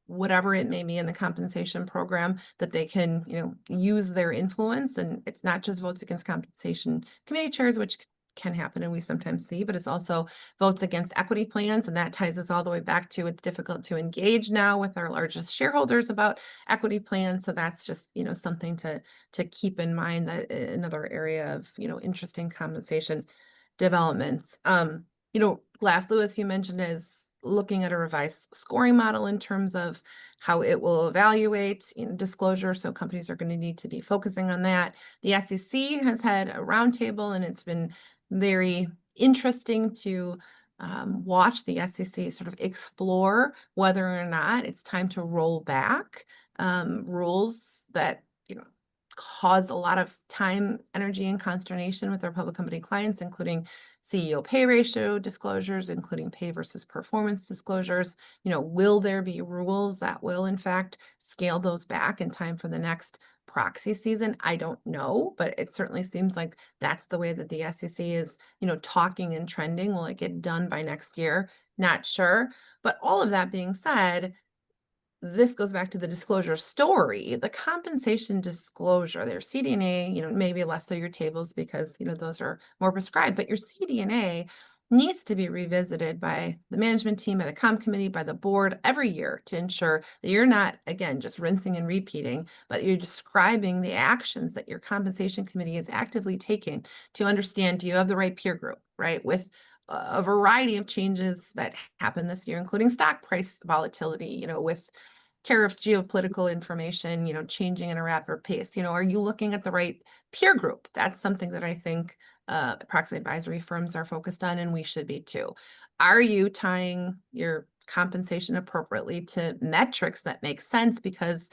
Speaker 4: whatever it may be in the compensation program, that they can, use their influence. And it's not just votes against compensation committee chairs, which can happen and we sometimes see, but it's also votes against equity plans. And that ties us all the way back to it's difficult to engage now with our largest shareholders about equity plans. So that's just, something to keep in mind, that another area of, interesting compensation developments. Glass Lewis, you mentioned, is looking at a revised scoring model in terms of how it will evaluate disclosure. So companies are going to need to be focusing on that. The SEC has had a roundtable, and it's been very interesting to watch the SEC sort of explore whether or not it's time to roll back rules that cause a lot of time, energy, and consternation with our public company clients, including CEO pay ratio disclosures, including pay versus performance disclosures. Will there be rules that will in fact scale those back in time for the next proxy season? I don't know, but it certainly seems like that's the way that the SEC is, talking and trending. Will it get done by next year? Not sure. But all of that being said, this goes back to the disclosure story, the compensation disclosure, their CD&A, maybe less so your tables because, those are more prescribed, but your CD&A needs to be revisited by the management team, by the comp committee, by the board every year to ensure that you're not, again, just rinsing and repeating, but you're describing the actions that your compensation committee is actively taking to understand, do you have the right peer group, right? With a variety of changes that happened this year, including stock price volatility, with tariffs, geopolitical information, changing at a rapid pace. Are you looking at the right peer group? That's something that I think proxy advisory firms are focused on, and we should be too. Are you tying your compensation appropriately to metrics that make sense? Because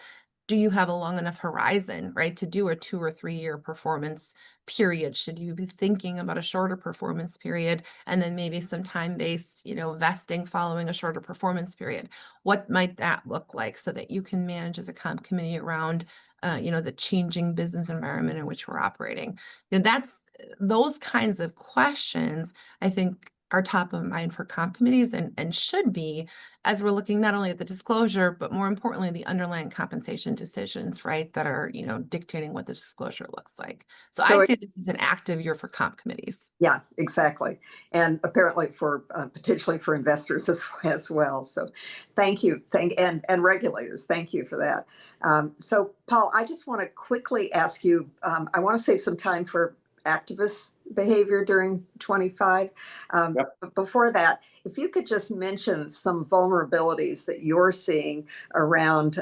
Speaker 4: do you have a long enough horizon, right, to do a 2 or 3 year performance period? Should you be thinking about a shorter performance period and then maybe some time-based, vesting following a shorter performance period? What might that look like so that you can manage as a comp committee around, the changing business environment in which we're operating? That's those kinds of questions, I think, are top of mind for comp committees and should be, as we're looking not only at the disclosure, but more importantly, the underlying compensation decisions, right, that are, dictating what the disclosure looks like. So I see this as an active year for comp committees.
Speaker 2: Yeah, exactly. And apparently for potentially for investors as well. So thank you. And regulators, thank you for that. So Paul, I just want to quickly ask you, I want to save some time for activist behavior during 25. But before that, if you could just mention some vulnerabilities that you're seeing around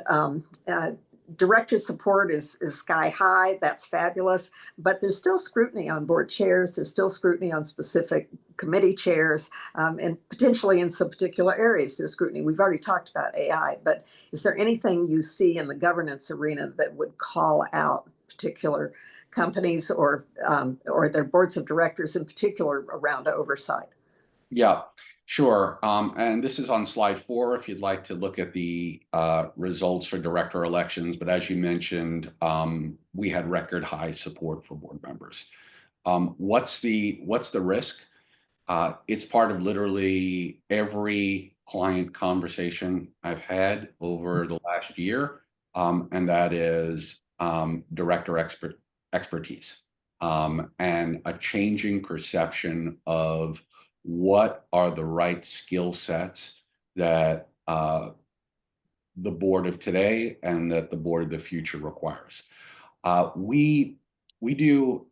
Speaker 2: director support is sky high. That's fabulous. But there's still scrutiny on board chairs. There's still scrutiny on specific committee chairs, and potentially in some particular areas there's scrutiny. We've already talked about AI, but is there anything you see in the governance arena that would call out particular companies or their boards of directors in particular around oversight?
Speaker 3: Yeah, sure. And this is on slide 4 if you'd like to look at the results for director elections. But as you mentioned, we had record high support for board members. What's the risk? It's part of literally every client conversation I've had over the last year, and that is director expertise and a changing perception of what are the right skill sets that the board of today and that the board of the future requires. We do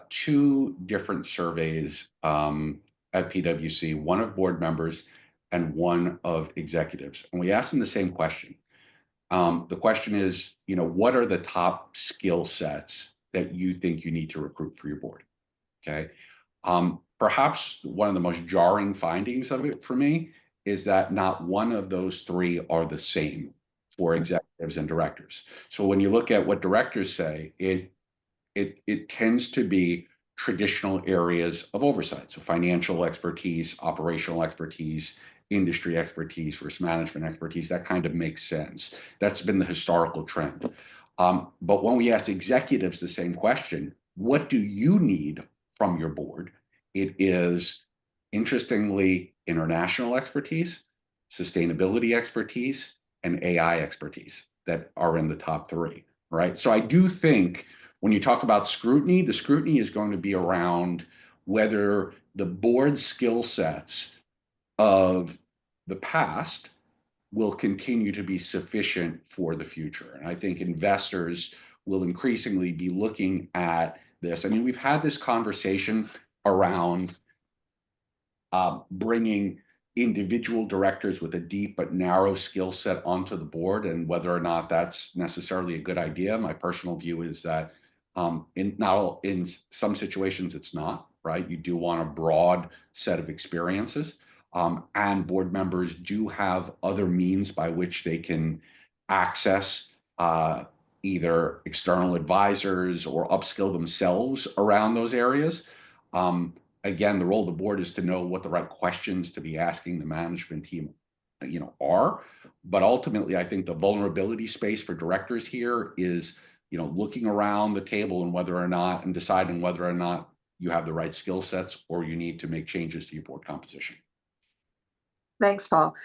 Speaker 3: 2 different surveys at PwC, one of board members and one of executives, and we ask them the same question. The question is, what are the top skill sets that you think you need to recruit for your board? Okay. Perhaps one of the most jarring findings of it for me is that not one of those 3 are the same for executives and directors. So when you look at what directors say, it tends to be traditional areas of oversight. So financial expertise, operational expertise, industry expertise, risk management expertise. That kind of makes sense. That's been the historical trend. But when we ask executives the same question, what do you need from your board? It is, interestingly, international expertise, sustainability expertise, and AI expertise that are in the top three, right? So I do think when you talk about scrutiny, the scrutiny is going to be around whether the board skill sets of the past will continue to be sufficient for the future. And I think investors will increasingly be looking at this. I mean, we've had this conversation around bringing individual directors with a deep but narrow skill set onto the board, and whether or not that's necessarily a good idea. My personal view is that in some situations it's not, right? You do want a broad set of experiences, and board members do have other means by which they can access either external advisors or upskill themselves around those areas. Again, the role of the board is to know what the right questions to be asking the management team, are. But ultimately, I think the vulnerability space for directors here is, looking around the table and deciding whether or not you have the right skill sets or you need to make changes to your board composition.
Speaker 2: Thanks, Paul.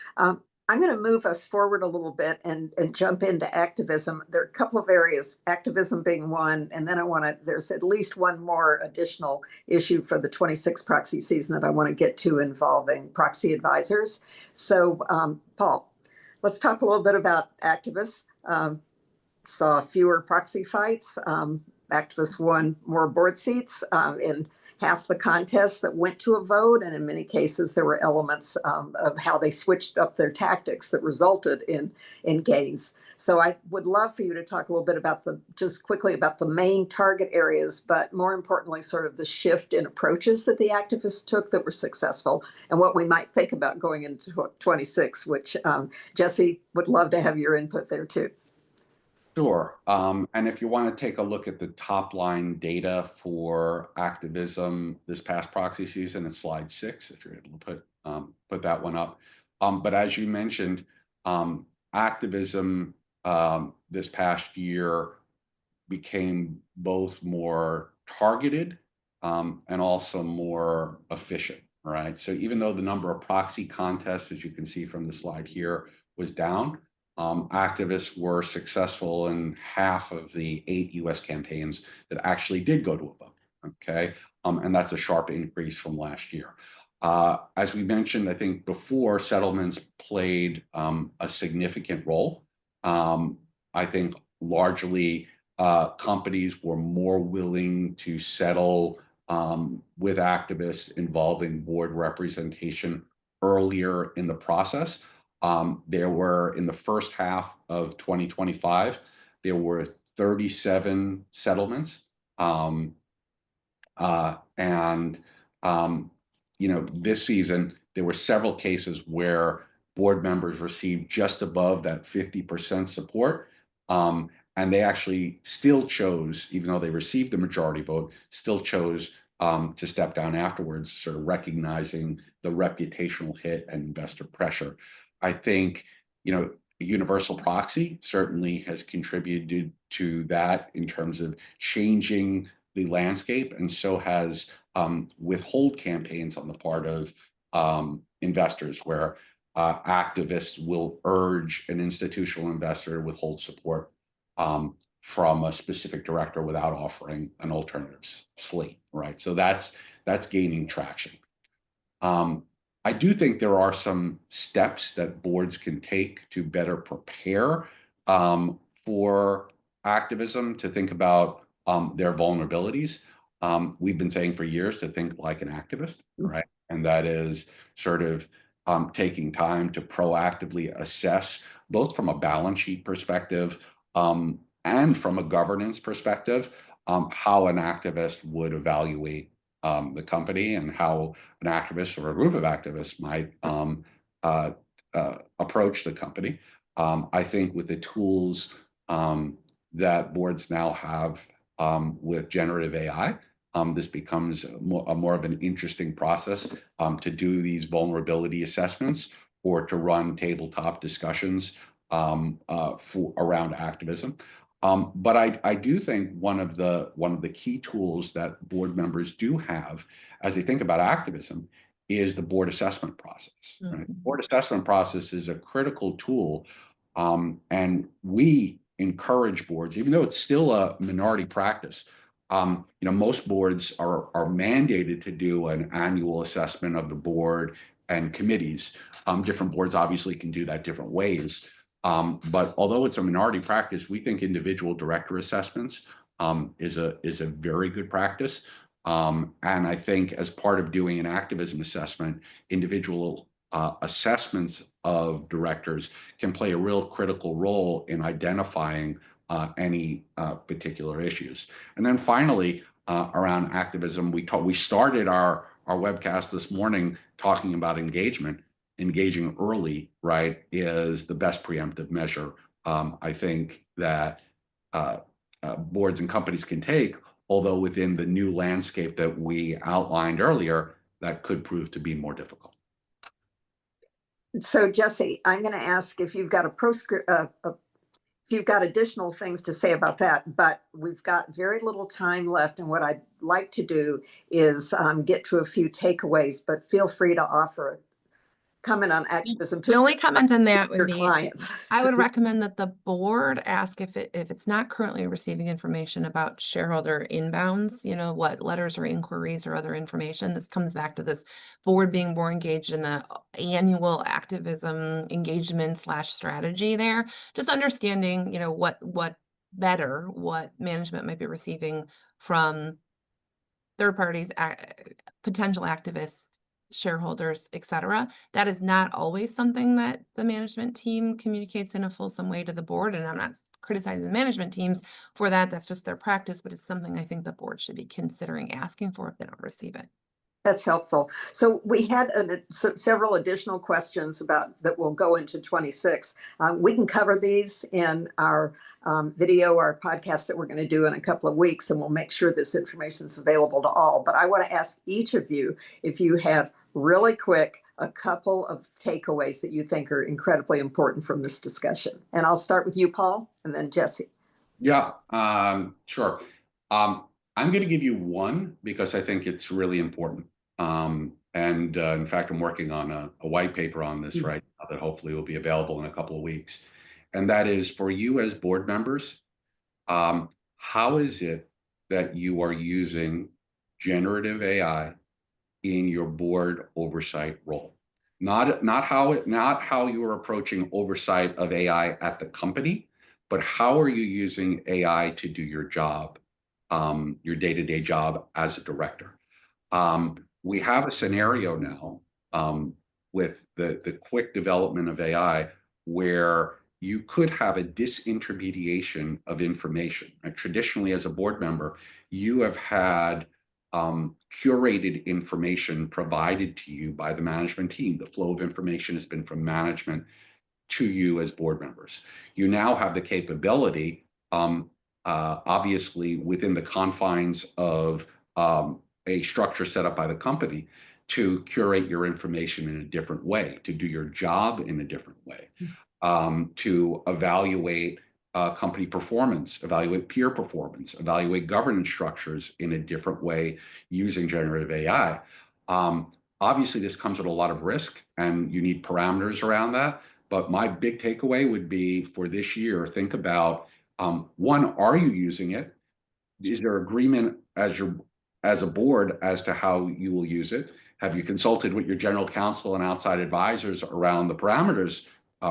Speaker 2: I'm going to move us forward a little bit and jump into activism. There are a couple of areas, activism being one, and then there's at least one more additional issue for the 26 proxy season that I want to get to involving proxy advisors. So, Paul, let's talk a little bit about activists. Saw fewer proxy fights. Activists won more board seats in half the contests that went to a vote, and in many cases there were elements of how they switched up their tactics that resulted in gains. So I would love for you to talk a little bit about just quickly about the main target areas, but more importantly, sort of the shift in approaches that the activists took that were successful, and what we might think about going into 26, which Jesse would love to have your input there too.
Speaker 3: Sure. And if you want to take a look at the top line data for activism this past proxy season, it's slide 6, if you're able to put that one up. But as you mentioned, activism this past year became both more targeted and also more efficient, right? So even though the number of proxy contests, as you can see from the slide here, was down, activists were successful in half of the 8 U.S. campaigns that actually did go to a vote, okay? And that's a sharp increase from last year. As we mentioned, I think before, settlements played a significant role. I think largely companies were more willing to settle with activists involving board representation earlier in the process. There were, in the first half of 2025, there were 37 settlements. This season, there were several cases where board members received just above that 50% support. And they actually still chose, even though they received the majority vote, still chose to step down afterwards, sort of recognizing the reputational hit and investor pressure. I think, universal proxy certainly has contributed to that in terms of changing the landscape, and so has withhold campaigns on the part of investors, where activists will urge an institutional investor to withhold support from a specific director without offering an alternative slate, right? So that's gaining traction. I do think there are some steps that boards can take to better prepare for activism, to think about their vulnerabilities. We've been saying for years to think like an activist, right? And that is sort of taking time to proactively assess, both from a balance sheet perspective and from a governance perspective, how an activist would evaluate the company, and how an activist or a group of activists might approach the company. I think with the tools that boards now have with generative AI, this becomes more of an interesting process to do these vulnerability assessments, or to run tabletop discussions around activism. But I do think one of the key tools that board members do have as they think about activism is the board assessment process. Right? The board assessment process is a critical tool, and we encourage boards, even though it's still a minority practice. Most boards are mandated to do an annual assessment of the board and committees. Different boards obviously can do that different ways. But although it's a minority practice, we think individual director assessments is a very good practice. And I think as part of doing an activism assessment, individual assessments of directors can play a real critical role in identifying any particular issues. And then finally, around activism, we started our webcast this morning talking about engagement. Engaging early, right, is the best preemptive measure I think that boards and companies can take, although within the new landscape that we outlined earlier, that could prove to be more difficult.
Speaker 2: So Jesse, I'm going to ask if you've got if you've got additional things to say about that, but we've got very little time left. And what I'd like to do is get to a few takeaways, but feel free to offer comment on activism.
Speaker 4: The only comment on that would
Speaker 2: your
Speaker 4: be,
Speaker 2: clients.
Speaker 4: I would recommend that the board ask if it's not currently receiving information about shareholder inbounds, what letters or inquiries or other information. This comes back to this board being more engaged in the annual activism engagement / strategy there. Just understanding, what management might be receiving from third parties, potential activists, shareholders, etc. That is not always something that the management team communicates in a fulsome way to the board. And I'm not criticizing the management teams for that. That's just their practice, but it's something I think the board should be considering asking for if they don't receive it.
Speaker 2: That's helpful. So we had several additional questions that will go into 26. We can cover these in our video, our podcast that we're going to do in a couple of weeks, and we'll make sure this information is available to all. But I want to ask each of you if you have really quick a couple of takeaways that you think are incredibly important from this discussion. And I'll start with you, Paul, and then Jesse.
Speaker 3: Yeah, sure. I'm going to give you one because I think it's really important. In fact, I'm working on a white paper on this right now that hopefully will be available in a couple of weeks. And that is for you as board members, how is it that you are using generative AI in your board oversight role? Not how you are approaching oversight of AI at the company, but how are you using AI to do your job, your day-to-day job as a director? We have a scenario now with the quick development of AI where you could have a disintermediation of information. Right? Traditionally, as a board member, you have had curated information provided to you by the management team. The flow of information has been from management to you as board members. You now have the capability, obviously within the confines of a structure set up by the company, to curate your information in a different way, to do your job in a different way, to evaluate company performance, evaluate peer performance, evaluate governance structures in a different way using generative AI. Obviously, this comes with a lot of risk, and you need parameters around that. But my big takeaway would be for this year, think about, one, are you using it? Is there agreement as a board as to how you will use it? Have you consulted with your general counsel and outside advisors around the parameters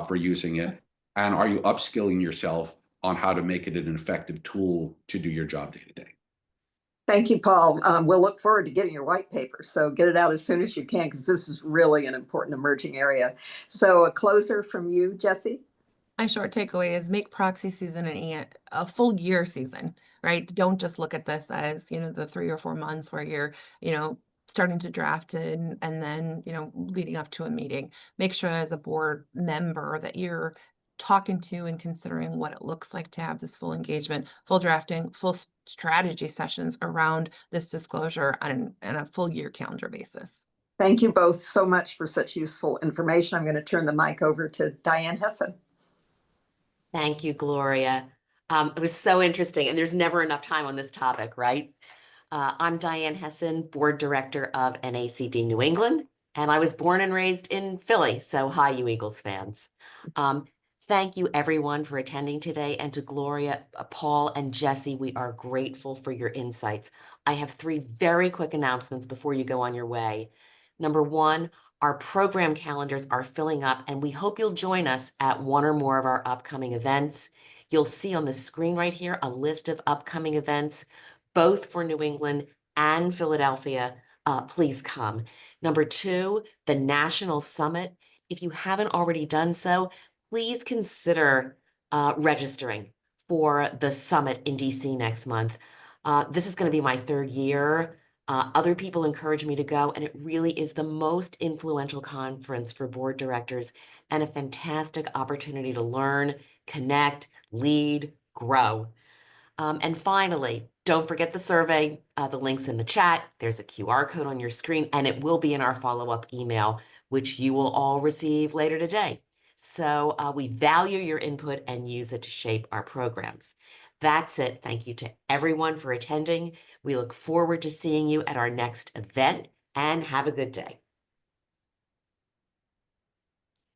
Speaker 3: for using it? And are you upskilling yourself on how to make it an effective tool to do your job day to day?
Speaker 2: Thank you, Paul. We'll look forward to getting your white paper. So get it out as soon as you can, because this is really an important emerging area. So a closer from you, Jesse?
Speaker 4: My short takeaway is make Proxy season a full year season, right? Don't just look at this as, the 3 or 4 months where you're, starting to draft it and then, leading up to a meeting. Make sure as a board member that you're talking to and considering what it looks like to have this full engagement, full drafting, full strategy sessions around this disclosure on a full year calendar basis.
Speaker 2: Thank you both so much for such useful information. I'm going to turn the mic over to Diane Hessen.
Speaker 5: Thank you, Gloria. It was so interesting, and there's never enough time on this topic, right? I'm Diane Hessen, Board Director of NACD New England, and I was born and raised in Philly, so hi, you Eagles fans. Thank you, everyone, for attending today, and to Gloria, Paul, and Jesse, we are grateful for your insights. I have 3 very quick announcements before you go on your way. Number 1, our program calendars are filling up, and we hope you'll join us at one or more of our upcoming events. You'll see on the screen right here a list of upcoming events, both for New England and Philadelphia. Please come. Number 2, the National Summit. If you haven't already done so, please consider registering for the summit in DC next month. This is going to be my 3rd year. Other people encourage me to go, and it really is the most influential conference for board directors and a fantastic opportunity to learn, connect, lead, grow. And finally, don't forget the survey. The link's in the chat. There's a QR code on your screen, and it will be in our follow-up email, which you will all receive later today. So we value your input and use it to shape our programs. That's it. Thank you to everyone for attending. We look forward to seeing you at our next event, and have a good day.